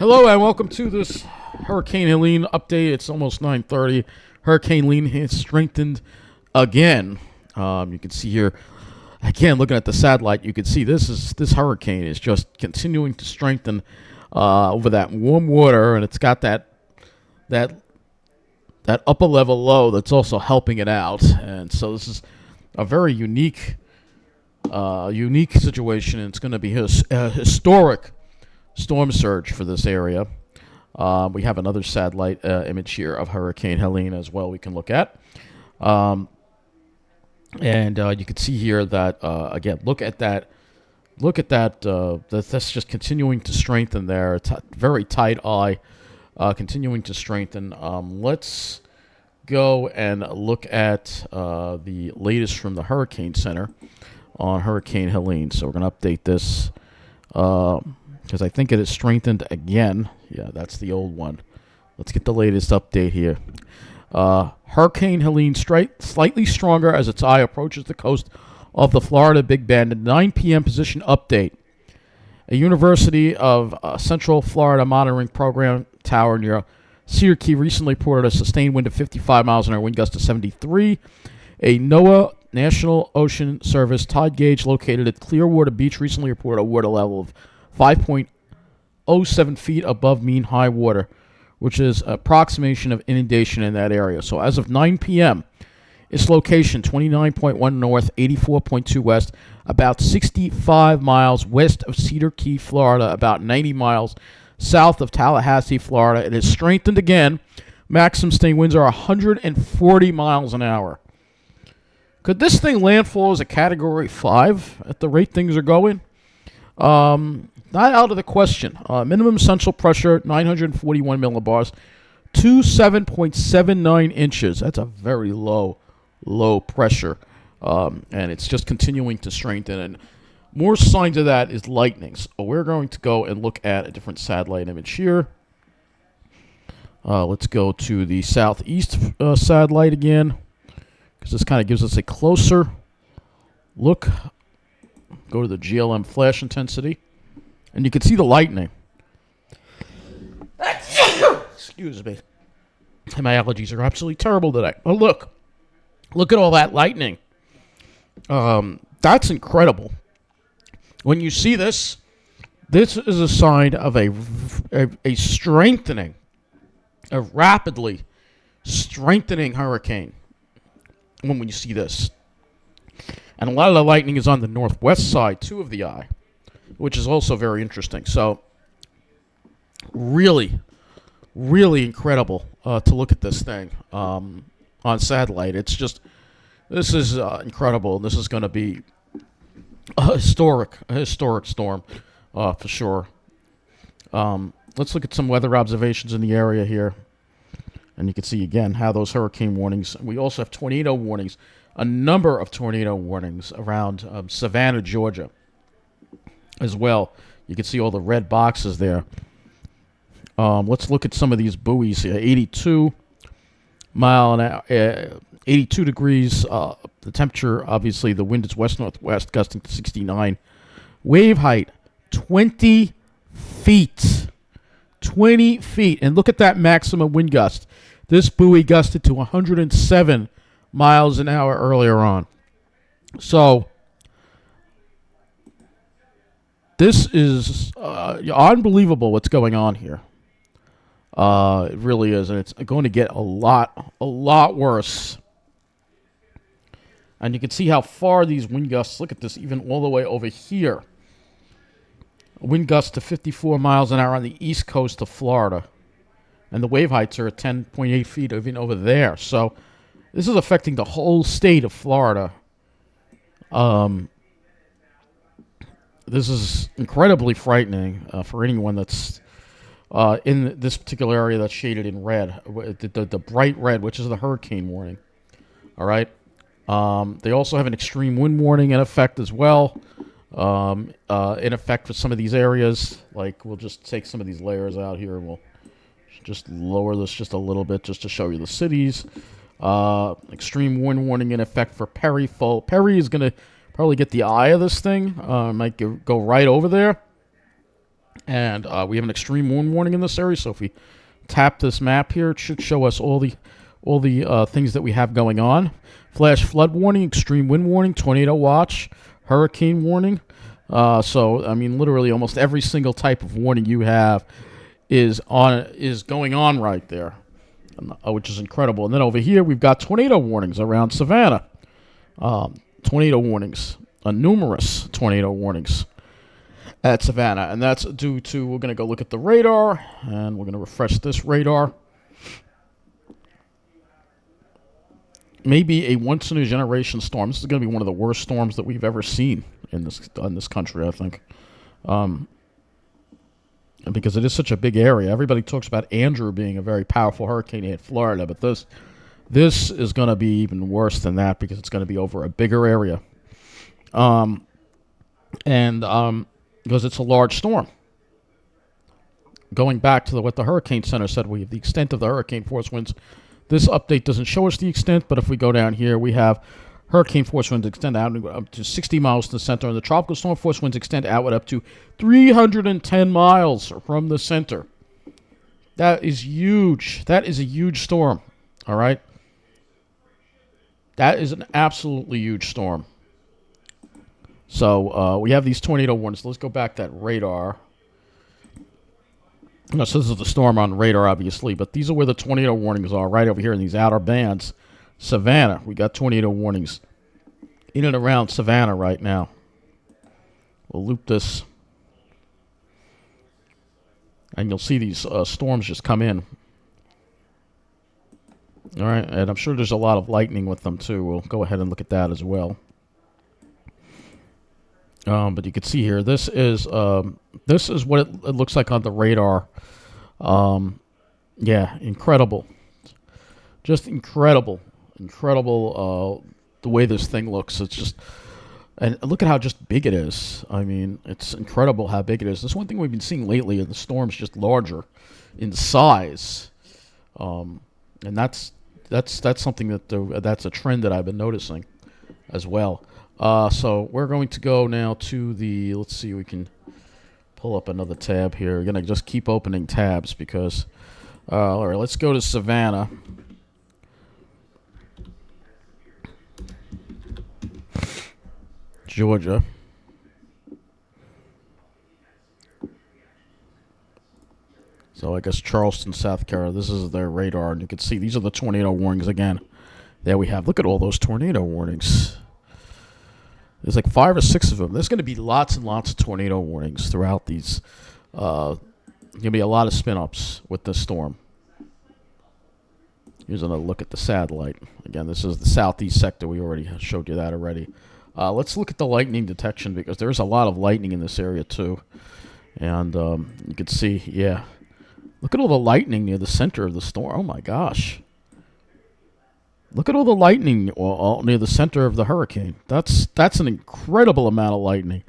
Hello and welcome to this Hurricane Helene update. It's almost 9:30. Hurricane Helene has strengthened again. You can see here, again, looking at the satellite, you can see this hurricane is just continuing to strengthen over that warm water, and it's got that upper level low that's also helping it out. And so this is a very unique situation, and it's going to be a historic storm surge for this area. We have another satellite image here of Hurricane Helene as well we can look at. And you can see here that, again, look at that. That's just continuing to strengthen there. It's a very tight eye, continuing to strengthen. Let's go and look at the latest from the Hurricane Center on Hurricane Helene. So we're going to update this because I think it has strengthened again. Yeah, that's the old one. Let's get the latest update here. Hurricane Helene slightly stronger as its eye approaches the coast of the Florida Big Bend. 9 p.m. position update. A University of Central Florida monitoring program tower near Cedar Key recently reported a sustained wind of 55 miles an hour, wind gust of 73. A NOAA National Ocean Service tide gauge located at Clearwater Beach recently reported a water level of 5.07 feet above mean high water, which is an approximation of inundation in that area. So as of 9 p.m., its location, 29.1 north, 84.2 west, about 65 miles west of Cedar Key, Florida, about 90 miles south of Tallahassee, Florida. It has strengthened again. Maximum sustained winds are 140 miles an hour. Could this thing landfall as a Category 5 at the rate things are going? Not out of the question. Minimum central pressure, 941 millibars, 7.79 inches. That's a very low pressure. And it's just continuing to strengthen. And more signs of that is lightning. So we're going to go and look at a different satellite image here. Let's go to the southeast satellite again, because this kind of gives us a closer look. Go to the GLM flash intensity, and you can see the lightning. Excuse me. My allergies are absolutely terrible today. Oh, look at all that lightning. That's incredible. When you see this is a sign of a strengthening, a rapidly strengthening hurricane. When you see this. And a lot of the lightning is on the northwest side, too, of the eye, which is also very interesting. So, really, really incredible to look at this thing on satellite. It's just, this is incredible. This is going to be a historic storm for sure. Let's look at some weather observations in the area here. And you can see, again, how those hurricane warnings. We also have tornado warnings. A number of tornado warnings around Savannah, Georgia, as well. You can see all the red boxes there. Let's look at some of these buoys here. 82 mile an hour, 82 degrees. The temperature, obviously, the wind is west-northwest, gusting to 69. Wave height, 20 feet. 20 feet. And look at that maximum wind gust. This buoy gusted to 107 miles an hour earlier on. So this is unbelievable what's going on here. It really is, and it's going to get a lot worse. And you can see how far these wind gusts, look at this, even all the way over here. Wind gusts to 54 miles an hour on the east coast of Florida. And the wave heights are at 10.8 feet even over there. So this is affecting the whole state of Florida. This is incredibly frightening for anyone that's in this particular area that's shaded in red, the bright red, which is the hurricane warning. All right. They also have an extreme wind warning in effect as well. In effect for some of these areas. Like, we'll just take some of these layers out here and we'll just lower this just a little bit just to show you the cities. Extreme wind warning in effect for Perry. Perry is going to probably get the eye of this thing. Might go right over there. And we have an extreme wind warning in this area. So if we tap this map here, it should show us all the things that we have going on. Flash flood warning, extreme wind warning, tornado watch, hurricane warning. So I mean, literally almost every single type of warning you have is going on right there, which is incredible. And then over here we've got tornado warnings around Savannah. Tornado warnings, numerous tornado warnings at Savannah, and that's due to, we're going to go look at the radar, and we're going to refresh this radar. Maybe a once-in-a-generation storm. This is going to be one of the worst storms that we've ever seen in this country, I think. Because it is such a big area. Everybody talks about Andrew being a very powerful hurricane in Florida, but this is going to be even worse than that because it's going to be over a bigger area. Because it's a large storm. Going back to what the Hurricane Center said, we have the extent of the hurricane force winds. This update doesn't show us the extent, but if we go down here, we have hurricane force winds extend out up to 60 miles to the center, and the tropical storm force winds extend outward up to 310 miles from the center. That is huge. That is a huge storm. All right? That is an absolutely huge storm. So we have these tornado warnings. Let's go back to that radar. No, so this is the storm on radar, obviously, but these are where the tornado warnings are, right over here in these outer bands. Savannah, we got tornado warnings in and around Savannah right now. We'll loop this, and you'll see these storms just come in. All right, and I'm sure there's a lot of lightning with them, too. We'll go ahead and look at that as well. But you can see here, this is what it looks like on the radar. Yeah, incredible. Just incredible. Incredible the way this thing looks. It's just, and look at how just big it is. I mean, it's incredible how big it is. That's one thing we've been seeing lately, and the storm's just larger in size. And that's something that's a trend that I've been noticing as well. So we're going to go now to the, let's see, we can pull up another tab here. We're going to just keep opening tabs because, all right, let's go to Savannah. Georgia. So I guess Charleston, South Carolina, this is their radar, and you can see these are the tornado warnings again. There we have, look at all those tornado warnings. There's like 5 or 6 of them. There's going to be lots and lots of tornado warnings throughout these. There's going to be a lot of spin-ups with this storm. Here's another look at the satellite. Again, this is the southeast sector. We already showed you that already. Let's look at the lightning detection because there's a lot of lightning in this area too. And you can see, yeah. Look at all the lightning near the center of the storm. Oh, my gosh. Look at all the lightning all near the center of the hurricane. That's an incredible amount of lightning.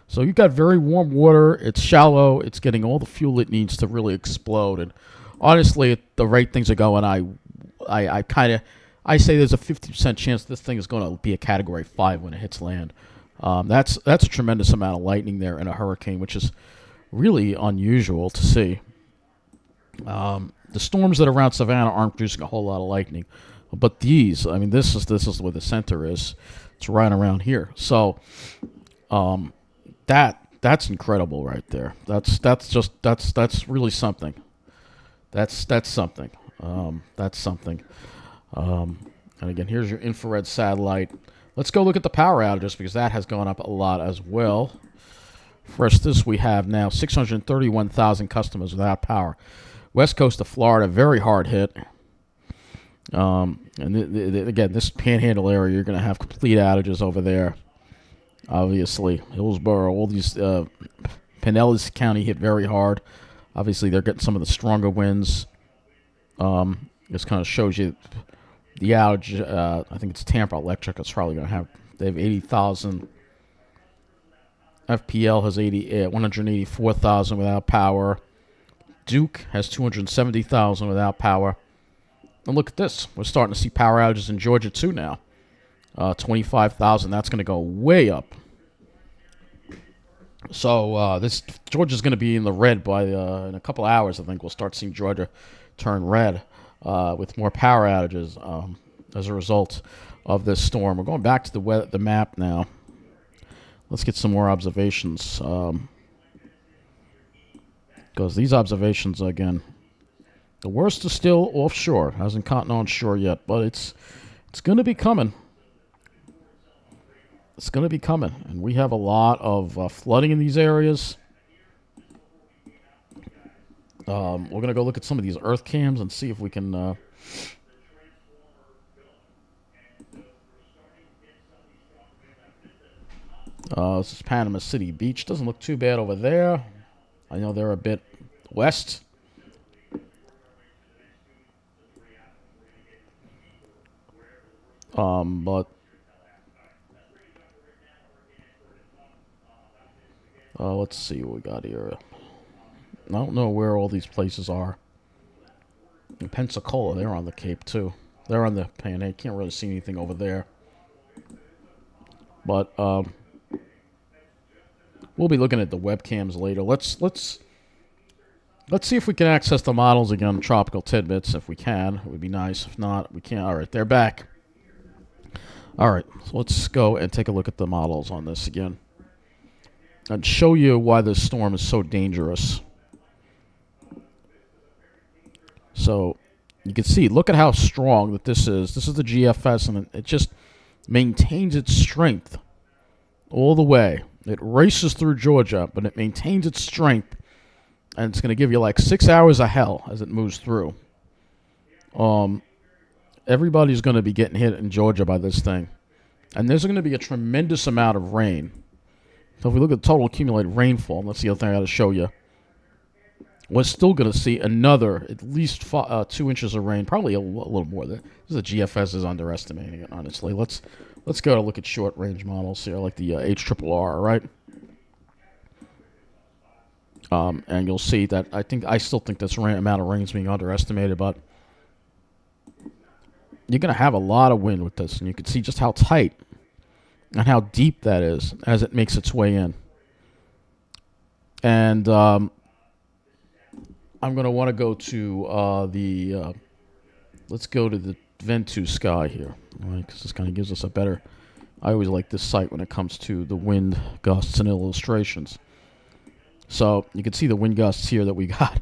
So you've got very warm water. It's shallow. It's getting all the fuel it needs to really explode. And honestly, if the right things are going, I say there's a 50% chance this thing is going to be a Category 5 when it hits land. That's a tremendous amount of lightning there in a hurricane, which is really unusual to see. The storms that are around Savannah aren't producing a whole lot of lightning. But these, I mean, this is where the center is. It's right around here. So, that's incredible right there. That's really something. That's something. That's something. And again, here's your infrared satellite. Let's go look at the power outages because that has gone up a lot as well. First, we have now 631,000 customers without power. West coast of Florida, very hard hit. And again, this panhandle area, you're going to have complete outages over there. Obviously, Hillsborough, all these, Pinellas County hit very hard. Obviously, they're getting some of the stronger winds. This kind of shows you the outage. I think it's Tampa Electric. It's probably going to have, they have 80,000. FPL has 184,000 without power. Duke has 270,000 without power. And look at this. We're starting to see power outages in Georgia, too, now. 25,000. That's going to go way up. So this Georgia's going to be in the red by in a couple hours. I think we'll start seeing Georgia turn red with more power outages as a result of this storm. We're going back to the map now. Let's get some more observations because these observations again, the worst is still offshore. Hasn't gotten on shore yet, but it's going to be coming. It's going to be coming, and we have a lot of flooding in these areas. We're going to go look at some of these earth cams and see if we can... this is Panama City Beach. Doesn't look too bad over there. I know they're a bit west. But... let's see what we got here. I don't know where all these places are. In Pensacola, they're on the Cape too. They're on the Panhandle. Can't really see anything over there. But we'll be looking at the webcams later. Let's see if we can access the models again. Tropical Tidbits, if we can, it would be nice. If not, we can't. All right, they're back. All right, so let's go and take a look at the models on this again and show you why this storm is so dangerous. So you can see, look at how strong that this is. This is the GFS, and it just maintains its strength all the way. It races through Georgia, but it maintains its strength, and it's going to give you like 6 hours of hell as it moves through. Everybody's going to be getting hit in Georgia by this thing, and there's going to be a tremendous amount of rain. So if we look at the total accumulated rainfall, and that's the other thing I got to show you, we're still going to see another at least 2 inches of rain, probably a little more. This is the GFS is underestimating it, honestly. Let's go to look at short range models here, like the HRRR, right? And you'll see that I still think this amount of rain is being underestimated, but you're going to have a lot of wind with this, and you can see just how tight and how deep that is as it makes its way in. And I'm going to want to go to let's go to the Ventus sky here, right? Because this kind of gives us a better... I always like this site when it comes to the wind gusts and illustrations. So you can see the wind gusts here that we got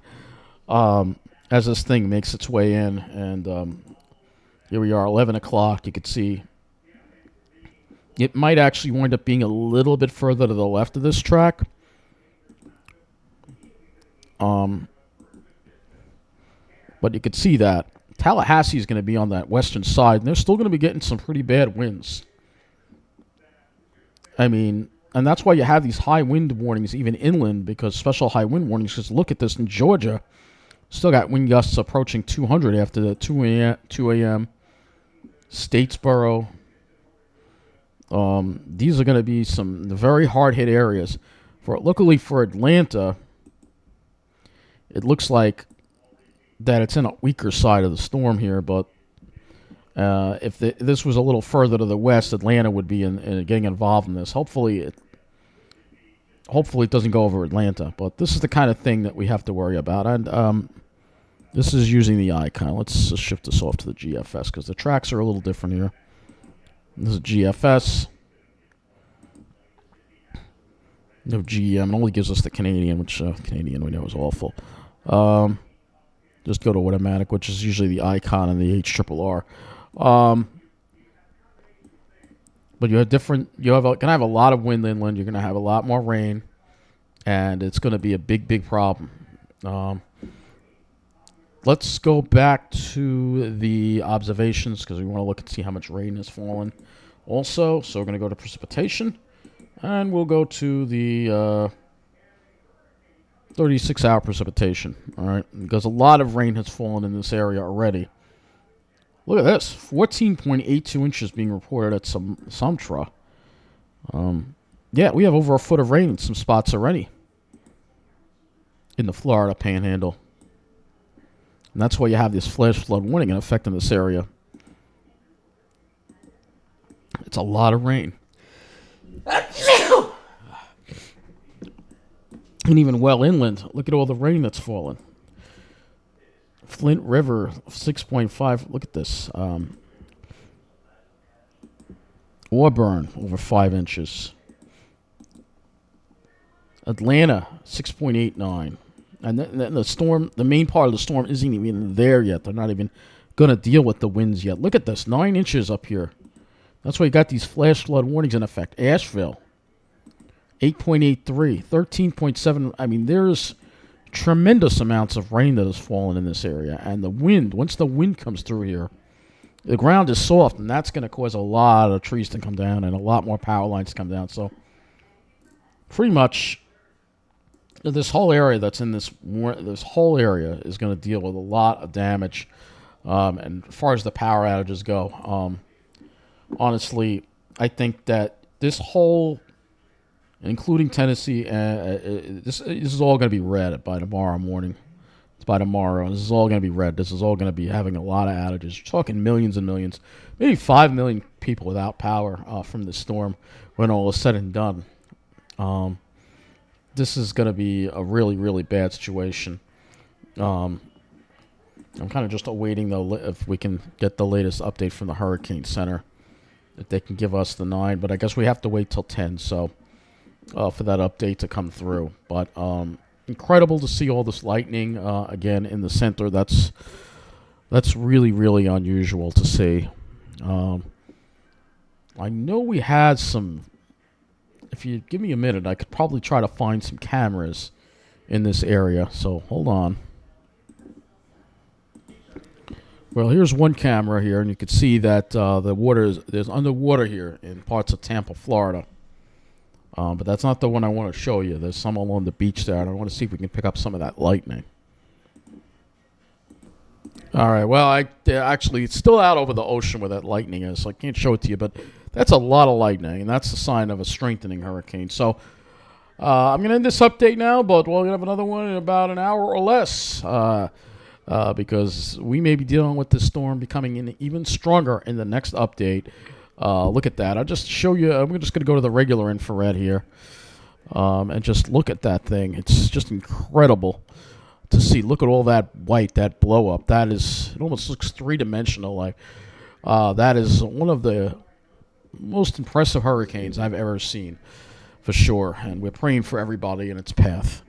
as this thing makes its way in. And here we are, 11 o'clock. You can see it might actually wind up being a little bit further to the left of this track. But you can see that Tallahassee is going to be on that western side, and they're still going to be getting some pretty bad winds. I mean, and that's why you have these high wind warnings even inland, because special high wind warnings, because look at this in Georgia, still got wind gusts approaching 200 after the 2 a.m. Statesboro. These are going to be some very hard-hit areas. Luckily for Atlanta, it looks like that it's in a weaker side of the storm here, but if this was a little further to the west, Atlanta would be getting involved in this. Hopefully it doesn't go over Atlanta, but this is the kind of thing that we have to worry about. And this is using the icon. Let's just shift this off to the GFS because the tracks are a little different here. This is GFS. No GM. It only gives us the Canadian, which Canadian we know is awful. Just go to automatic, which is usually the icon and the HRRR. But you're going to have a lot of wind inland. You're going to have a lot more rain, and it's going to be a big, big problem. Let's go back to the observations because we want to look and see how much rain has fallen. Also, so we're going to go to precipitation, and we'll go to the 36-hour precipitation, all right? Because a lot of rain has fallen in this area already. Look at this, 14.82 inches being reported at Sumtra. Yeah, we have over a foot of rain in some spots already in the Florida Panhandle. And that's why you have this flash flood warning in effect in this area. It's a lot of rain. and even well inland. Look at all the rain that's fallen. Flint River, 6.5. Look at this. Auburn, over 5 inches. Atlanta, 6.89. And the storm, the main part of the storm isn't even there yet. They're not even going to deal with the winds yet. Look at this, 9 inches up here. That's why you got these flash flood warnings in effect. Asheville, 8.83, 13.7. I mean, there's tremendous amounts of rain that has fallen in this area. And the wind, once the wind comes through here, the ground is soft, and that's going to cause a lot of trees to come down and a lot more power lines to come down. So pretty much this whole area that's in this whole area is going to deal with a lot of damage. And as far as the power outages go, honestly, I think that this whole, including Tennessee, this is all going to be red by tomorrow morning. By tomorrow, this is all going to be red. This is all going to be having a lot of outages. We're talking millions and millions, maybe 5 million people without power from the storm when all is said and done. This is going to be a really, really bad situation. I'm kind of just awaiting if we can get the latest update from the Hurricane Center, if they can give us the 9. But I guess we have to wait till 10. So for that update to come through. But incredible to see all this lightning again in the center. That's really, really unusual to see. I know we had some. If you give me a minute, I could probably try to find some cameras in this area. So hold on. Well, here's one camera here, and you can see that there's underwater here in parts of Tampa, Florida. But that's not the one I want to show you. There's some along the beach there, and I want to see if we can pick up some of that lightning. All right, well, actually, it's still out over the ocean where that lightning is, so I can't show it to you, but that's a lot of lightning, and that's a sign of a strengthening hurricane. So I'm going to end this update now, but we'll have another one in about an hour or less because we may be dealing with this storm becoming even stronger in the next update. Look at that. I'll just show you. I'm just going to go to the regular infrared here and just look at that thing. It's just incredible to see. Look at all that white, that blow up. It almost looks three-dimensional. Like that is one of the most impressive hurricanes I've ever seen, for sure. And we're praying for everybody in its path.